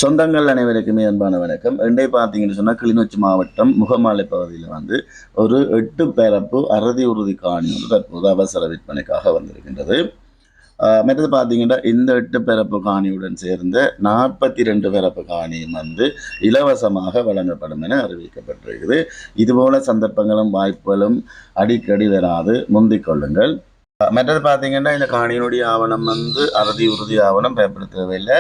சொந்தங்கள் அனைவருக்குமே அன்பான வணக்கம். ரெண்டே பார்த்தீங்கன்னு சொன்னால் கிளிநொச்சி மாவட்டம் முகமாலை பகுதியில் வந்து ஒரு 8 பேரப்பு அறுதி உறுதி காணி வந்து தற்போது அவசர விற்பனைக்காக வந்திருக்கின்றது. மற்றது பார்த்தீங்கன்னா இந்த 8 பேரப்பு காணியுடன் சேர்ந்த 42 பேரப்பு காணியும் வந்து இலவசமாக வழங்கப்படும் என அறிவிக்கப்பட்டிருக்குது. இதுபோல சந்தர்ப்பங்களும் வாய்ப்புகளும் அடிக்கடி வராது, முந்திக் கொள்ளுங்கள். மற்றது பார்த்தீங்கன்னா இந்த காணியினுடைய ஆவணம் வந்து அறுதி உறுதி ஆவணம் பயப்பட தேவையில்லை.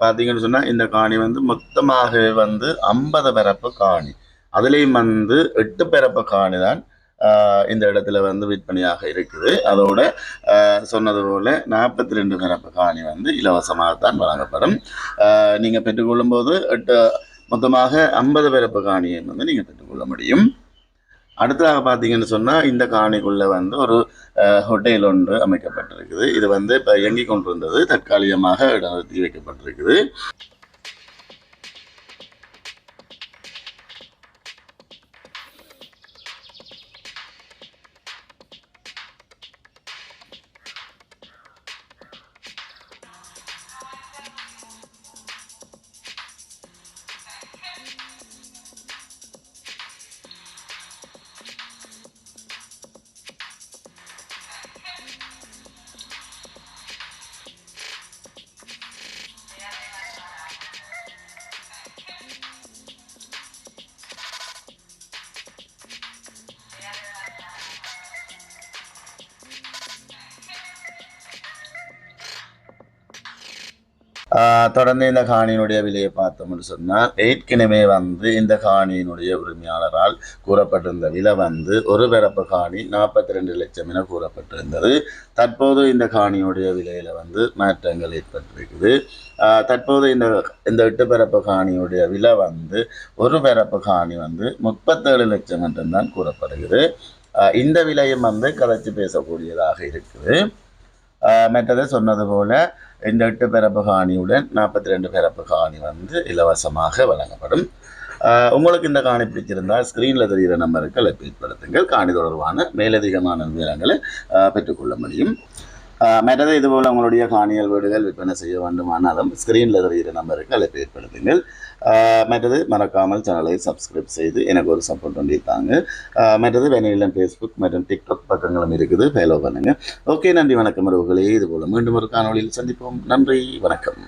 பார்த்தீங்கன்னு சொன்னால் இந்த காணி வந்து மொத்தமாக வந்து 50 பிறப்பு காணி, அதுலேயும் வந்து 8 பிறப்பு காணி தான் இந்த இடத்துல வந்து விற்பனையாக இருக்குது. அதோட சொன்னது போல் 42 பிறப்பு காணி வந்து இலவசமாகத்தான் வழங்கப்படும். நீங்கள் பெற்றுக்கொள்ளும் போது மொத்தமாக 50 பிறப்பு காணியை வந்து நீங்கள் பெற்றுக்கொள்ள முடியும். அடுத்ததாக பார்த்தீங்கன்னு சொன்னால் இந்த காணிக்குள்ளே வந்து ஒரு ஹோட்டல் ஒன்று அமைக்கப்பட்டிருக்குது. இது வந்து இப்போ இயங்கி கொண்டிருந்தது, தற்காலிகமாக இடநிறுத்தி வைக்கப்பட்டிருக்குது. தொடர்ந்து இந்த காணியினுடைய விலையை பார்த்தோம்னு சொன்னால் ஏற்கனவே வந்து இந்த காணியினுடைய உரிமையாளரால் கூறப்பட்டிருந்த விலை வந்து ஒரு பிறப்பு காணி 42 லட்சம் என கூறப்பட்டிருந்தது. தற்போது இந்த காணியினுடைய விலையில் வந்து மாற்றங்கள் ஏற்பட்டிருக்குது. தற்போது இந்த 8 பிறப்பு காணியுடைய விலை வந்து ஒரு பிறப்பு காணி வந்து 37 லட்சம் மட்டும்தான் கூறப்படுகிறது. இந்த விலையும் வந்து கதைச்சு பேசக்கூடியதாக இருக்குது. மற்றது சொன்னது போல இந்த 8 பிறப்பு காணியுடன் 42 பிறப்பு காணி வந்து இலவசமாக வழங்கப்படும். உங்களுக்கு இந்த காணி பிடிச்சிருந்தால் ஸ்க்ரீனில் தெரிகிற நம்பருக்கு அழைப்பேற்படுத்துங்கள். காணி தொடர்பான மேலதிகமான விவரங்களை பெற்றுக்கொள்ள முடியும். மற்றது இதுபோல் உங்களுடைய காணியல் வீடுகள் விற்பனை செய்ய வேண்டுமானாலும் ஸ்க்ரீனில் தெரிகிற நம்பருக்கு அழைப்பு ஏற்படுத்துங்கள். மற்றது மறக்காமல் சேனலை சப்ஸ்கிரைப் செய்து எனக்கு ஒரு சப்போர்ட் பண்ணியிருக்காங்க. மற்றது வெனிலம் ஃபேஸ்புக் மற்றும் டிக்டாக் பக்கங்களும் இருக்குது, ஃபாலோ பண்ணுங்கள். ஓகே, நன்றி வணக்கம் உறவுகளே. இதுபோல் மீண்டும் ஒரு காணொலியில் சந்திப்போம். நன்றி, வணக்கம்.